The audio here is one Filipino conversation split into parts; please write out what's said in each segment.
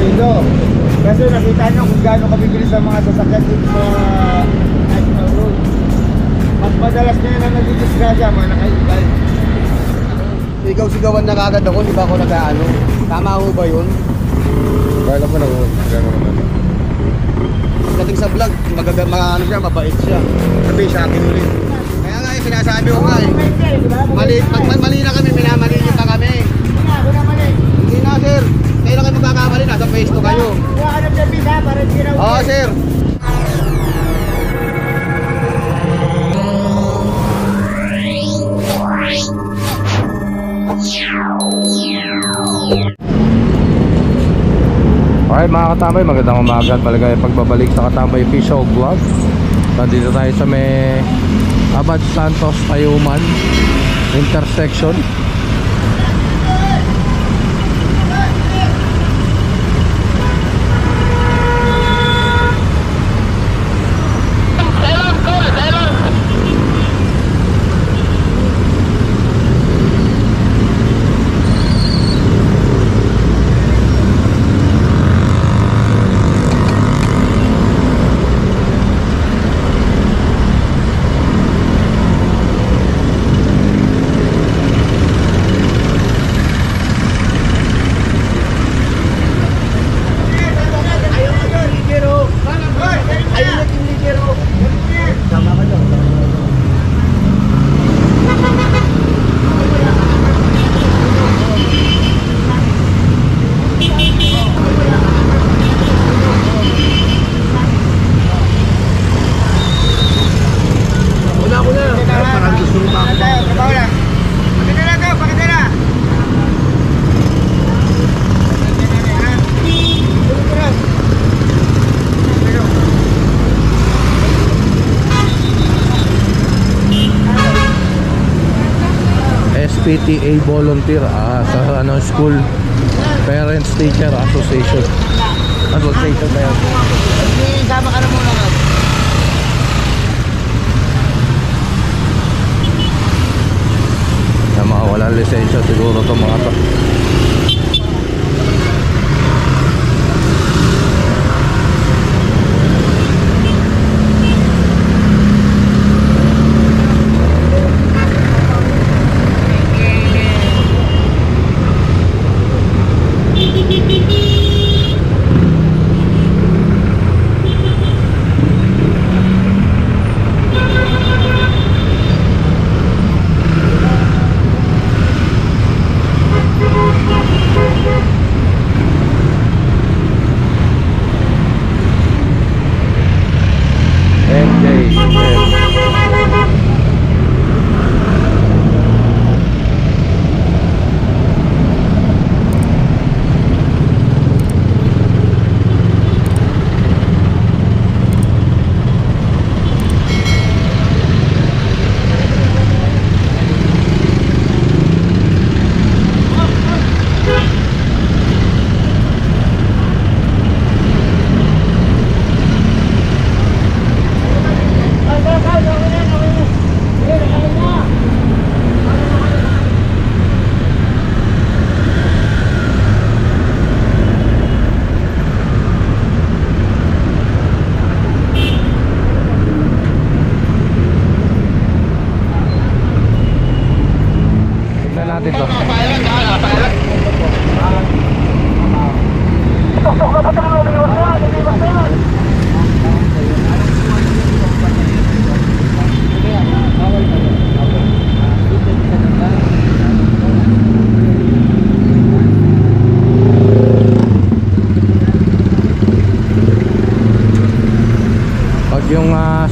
dito. Kasi nakita nyo kung gaano kabibilis ang mga sasakyan dito sa National Road. Mas madalas na yan ang nagdidisgrasya, mga nakaibay. Sigaw-sigawan na kagad ako, di ba ako nag-ano? Tama ho ba yun? Kala mo naman, gano'n naman. Pagdating sa vlog, ano siya, mabait siya. Sabi sa akin ulit. Kaya nga yung sinasabi ko nga eh. Mali na kami, minamali niyo pa kami. Hindi na sir, kayo lang kayo magkakamali, nasa face to kayo. Oo sir. Alright mga katambay, magandang umaga at maligayang pagbabalik sa Katambay Official Vlog. Nandito tayo sa may Abad Santos Tayuman intersection. PTA volunteer sa ano school parents teacher association ba yan? Sama ka na muna nga. Na mga walang lisensya siguro to mga to.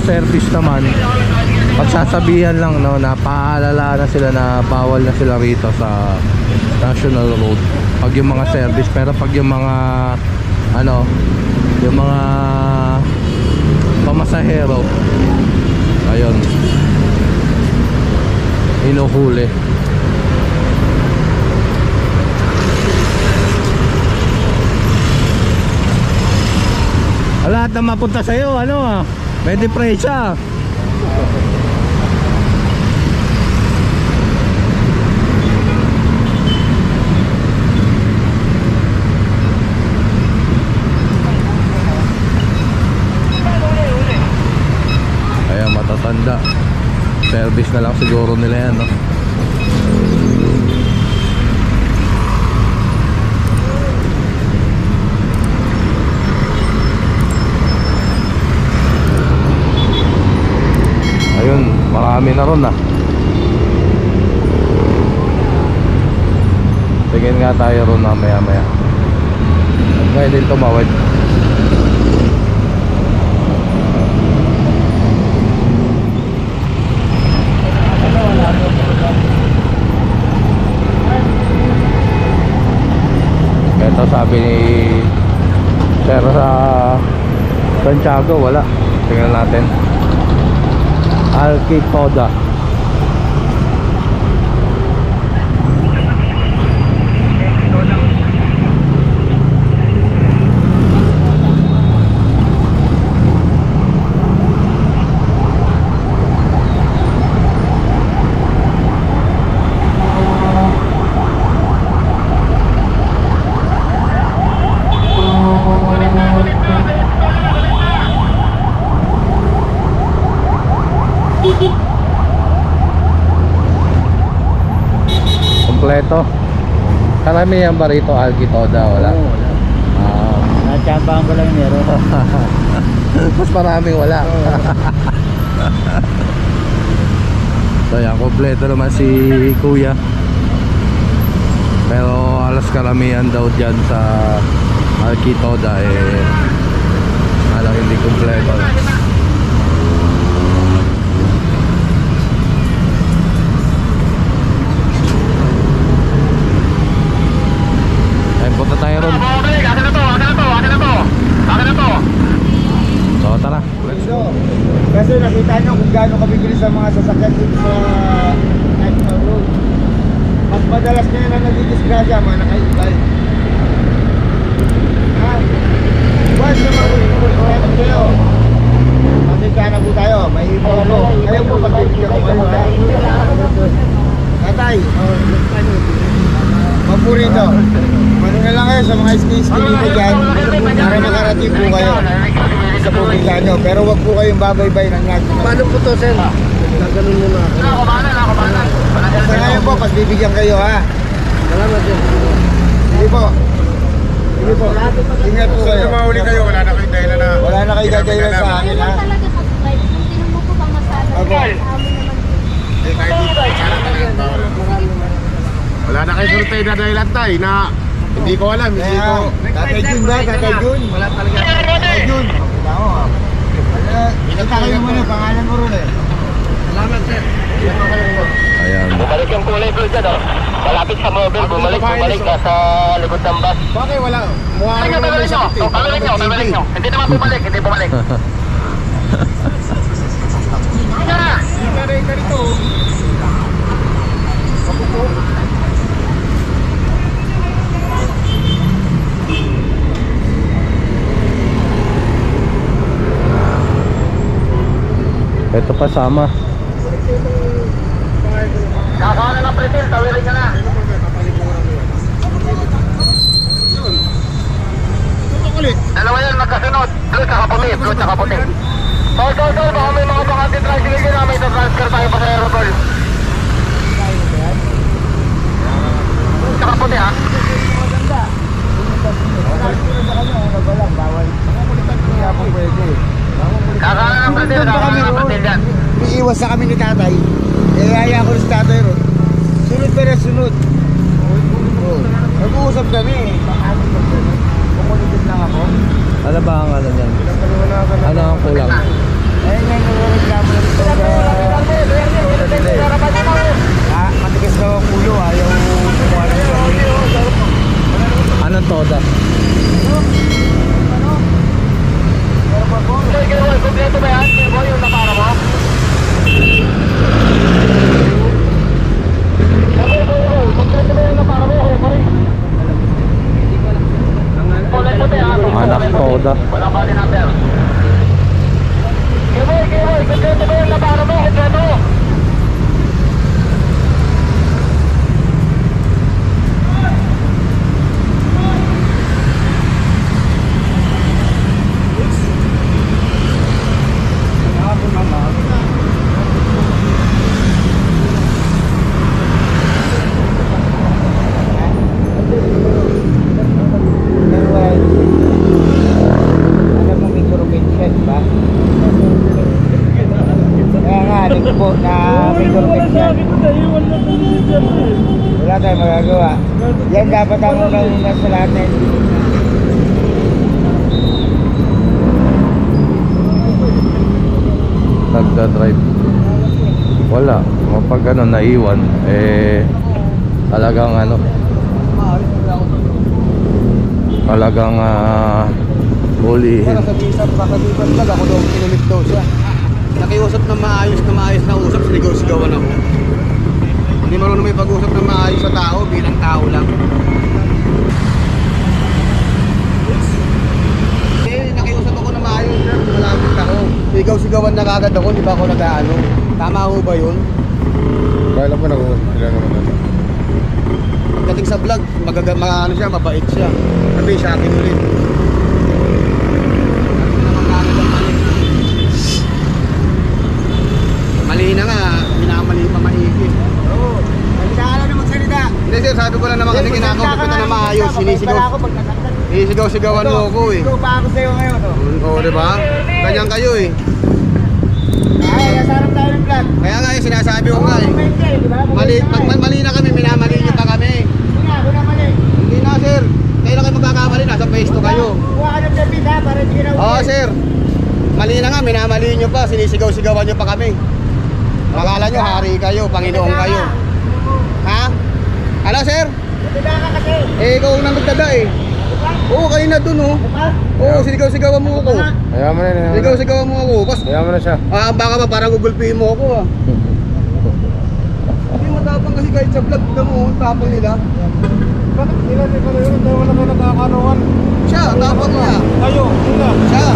Service naman pagsasabihan lang no, na paalala na sila na bawal na sila rito sa National Road pag yung mga service, pero pag yung mga ano, yung mga pamasahero ayun, inuhuli. Lahat na mapunta sa'yo ano may depresya. service na lang siguro nila yan, no? Ayun, marami na ron ah. Tingin nga tayo ron na maya maya. Ngayon din tumawid. Ito sabi ni Sir sa Santiago, wala. Tingnan natin. Alquitoda. Kompleto. Karamihan ba rito Alquitoda? Wala. Wala. Natsambahan ko lang meron. Mas maraming wala. So yan, kompleto naman si Kuya. Pero alas karamihan daw dyan sa Alquitoda alang hindi kompleto. Punta tayo ron. Akin na to. So tara, let's go. Kasi nakita nyo kung gaano kabibilis ang mga sasakyan dito sa National Road. Mas madalas ngayon na nagdidisgrasya mga nakaibay. Ha? Once na mag-ulit kayo, matika na po tayo, may ipolo. Ayaw po pag-ibigyan ko kayo, ha? Tatay, magpurito. Ano na lang kayo sa mga ski-ski dito dyan para makarating po kayo sa pupunta nyo. Pero wag po kayong babaybay ng national. Paano po to, Sen? Gaganon mo na ako. Sa ngayon po, pagbibigyan kayo, ha? Salamat, Sen. Hindi po. Hindi po. Ingat po kayo. Kung mahuli kayo, wala na kayong dahilan na. Wala na kayo dahilan sa akin, ha? talaga sa flight. Kung tinan mo po bang masada, Ako. amin naman. Eh, kahit dito, sana talagang bawal. Wala na kayo sunod tayo na dahilan tayo na hindi ko alam, hindi Kaya, ko... Tatay Jun ba? Tatay Jun? Wala talaga. Tatay Jun. Ako, ha? Kita kayo muna, pangalan mo rin, eh. Salamat, Sen. Ayan. Bumalik yung kulay blue dyan, oh. Malapit sa mobile, bumalik, nasa likod ng bus. Bakit wala? Mukha Ay, naman may sakit eh. pabalik nyo. Hindi naman bumalik, hindi bumalik. Hindi ka rito. Ito pa sama. Kakawa na ng pretil, tawirin ka na. Dalawa yan, magkasunod. Blue tsaka puti. Tol, baka may mga bakante tricycle dyan na may transfer tayo pa sa aerobol. Tsaka puti, ha? Kakawa na ng pretil dyan. Iiwas na kami ni tatay. Iyaya ko si tatay ron. Sunod pero sunod. Nag-uusap kami. Kumulitin lang ako. Ano ba ang ano niyan? Ano ang kulang? Ayun nga yung nagreklamo lang ito sa... Matigas na ang ulo, ayaw kumuha ng sarili. Anong toda? Kompleto ba yan? Yung napara mo? Kompleto ba yung napara mo? Kulay puti, ha? Anak toda. Wala pa rin number. Kiboy, kompleto ba yung napara mo? Kompleto. dapat ang unang sa lahat na hindi. Nagda-drive. Wala. Kapag ano, naiwan, talagang ano, talagang hulihin. Sabihin vlog, ako daw kinulit daw siya. Nakiusap na maayos na usap, sinigaw-sigawan ako. Hindi marunong may pag-usap na maayos sa tao, bilang tao lang. Nakiusap ako na maayos, sir, malapit ako. Sigaw-sigawan na kagad ako, di ba ako nag-ano? Tama ho ba yun? Kala mo nag-uusap sila naman. Pagdating sa vlog, ano siya, mabait siya. Sabi sa akin ulit. Mali na nga, minamali pa maigi. Oo. Kailangan na magsalita. Hindi sir, sabi ko lang naman kasi kinakausap kita na maayos. Sinisigaw-sigawan mo ako eh. Ikaw pa ako sa'yo ngayon. Oo, di ba? Ganyan kayo eh. Ay, nasarap tayo ng vlog. Kaya nga eh, sinasabi ko nga eh. Mali na kami, minamali niyo pa kami. Ako na mali. Hindi na sir, kailan kayo magkakamali? Nasa pwesto kayo. Kuha ka ng debit ha, para hindi ka na Oo sir, mali na nga, minamali niyo pa, sinisigaw-sigawan niyo pa kami. Makala niyo, hari kayo, Panginoon kayo. Ha? Ano sir? Dada ka kasi. Ikaw nang nagdada eh. Oo, kayo na dun oh. Oo, sinigaw-sigawan mo ako. Kaya mo na. Sinigaw-sigawan mo ako. Kaya mo na siya. Baka ba parang gugulpihin mo ako ah. Hindi matapang kasi kahit sa vlog ka mo, tapang nila. Bakit sila di pala yun? Dahil wala kayo nagkakanuhan. Siya, tapang niya. Kayo, sila. Siya.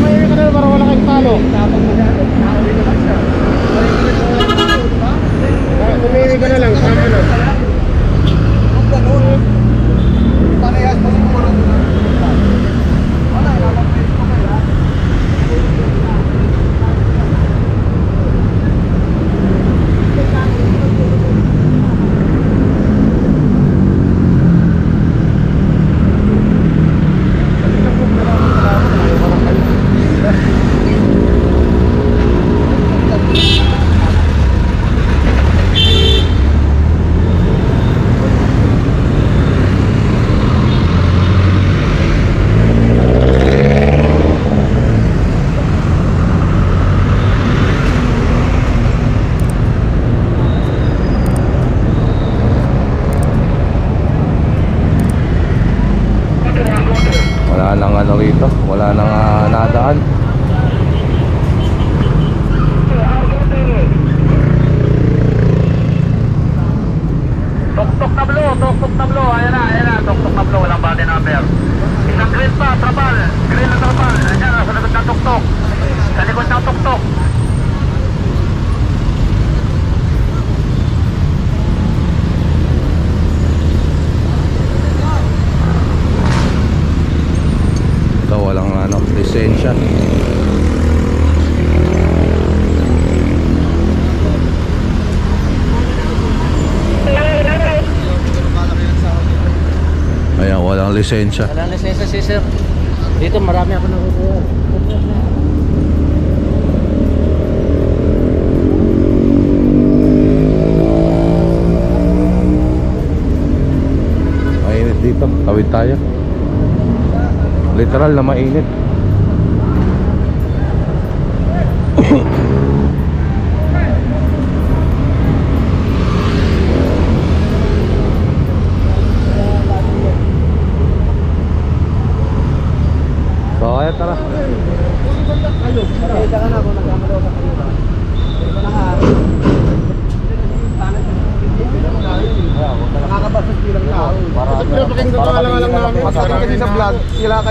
Mayroon ka na para wala kayong talo. Tapang mo siya. Nakawin naman siya. Tumingin ka na lang, sama na. Kung ganun, parehas mo siguro. Wala, nakapit ko kaya. Wala nang ano rito, wala nang nadaan. Tok-tok tablo, ayan na, tok-tok tablo, walang body number. Isang green pa, trapal, green na trapal, ayan na, sa likod ng tok-tok. Sa likod ng tok-tok. Ito walang ano, lisensya. Ayan, walang lisensya. Walang lisensya si sir. Dito marami ako nakukuha. Mainit dito, tawid tayo. Literal na mainit. So, kaya tara. Kaya ka na kung nagkamalaw sa kanila. Ito na nga. Nakakabasas bilang tao. Pero pakinggan ko lang namin. Kasi sa vlog, sila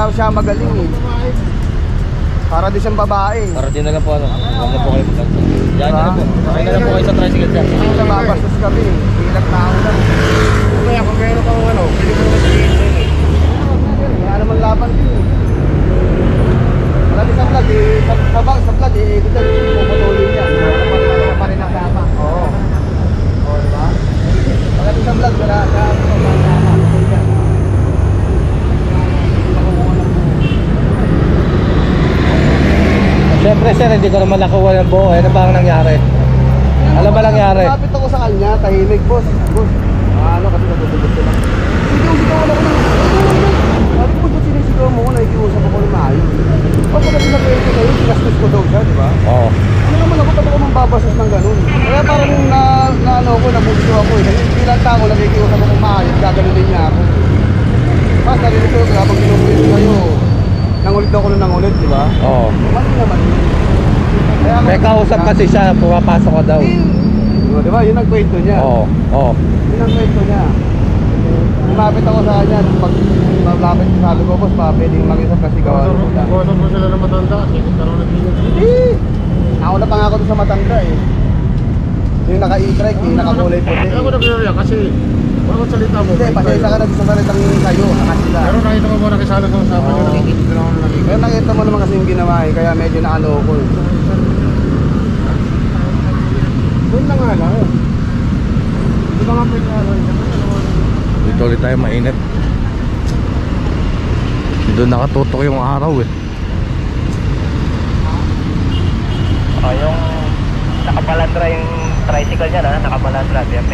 siya magaling eh. Para di siyang babae. Para din na lang po ano. Ano po kayo po. Yan na lang po. Okay na lang po kayo sa tricycle dyan. Hindi sa babastos kami. Bilang tao lang. Kaya kung meron kang ano, pwede mo naman sabihin ko yun. Wala naman laban din eh. Wala din sa vlog eh. Sa vlog eh. Ito dyan, puputulin niya. Wala pa rin ang tama. Oo. Oo, diba? Wala din sa vlog, wala tama. Siyempre sir, hindi ko naman nakuha ng buo. Ano ba ang nangyari? Ano ba nangyari? Lapit ako sa kanya, tahimik, boss. Boss, ano kasi natutugot ko lang. Sigaw ako ng... Sabi ko, ba't sinisigaw mo ko? Nakikiusap ako ng maayos. Pag pag pinag-wento kayo, sinastos ko daw siya, di ba? Oo. Ano naman ako, ba't ako mambabastos ng ganun? Kaya parang ano ako, nabugso ako eh. Kasi bilang tao, nakikiusap ako maayos, gaganunin niya ako. Mas narinig ko, kaya habang kinukulit kayo, nangulit daw ako ng nangulit, di ba? Oo. Mali naman yun. Kaya May kausap kasi siya, pumapasok ka daw. Di ba, yun ang kwento niya. Oo. Oo. Yun ang kwento niya. Lumapit ako sa kanya, pag malapit sabi ko, boss, pa pwedeng mag-isap kasi gawa ko lang. Buwasan mo sila ng matanda kasi hindi ka naman Hindi! Nauna pa nga ako doon sa matanda eh. Yung naka-e-trike eh, nakakulay puti. Kaya ako nagre-react kasi bakit salita mo? Hindi, pasensya ka na doon sa salitang kayo, nakasila. Pero nakita ko ba nakisala sa usapan nyo, nakikita ko lang ako nakikita. Pero nakita mo naman kasi yung ginawa eh, kaya medyo naano ko eh. Doon na nga lang. Di ba nga pwede Dito ulit tayo mainit. Doon nakatutok yung araw eh. Yung nakapalandra yung tricycle niya na, nakapalandra, BMP.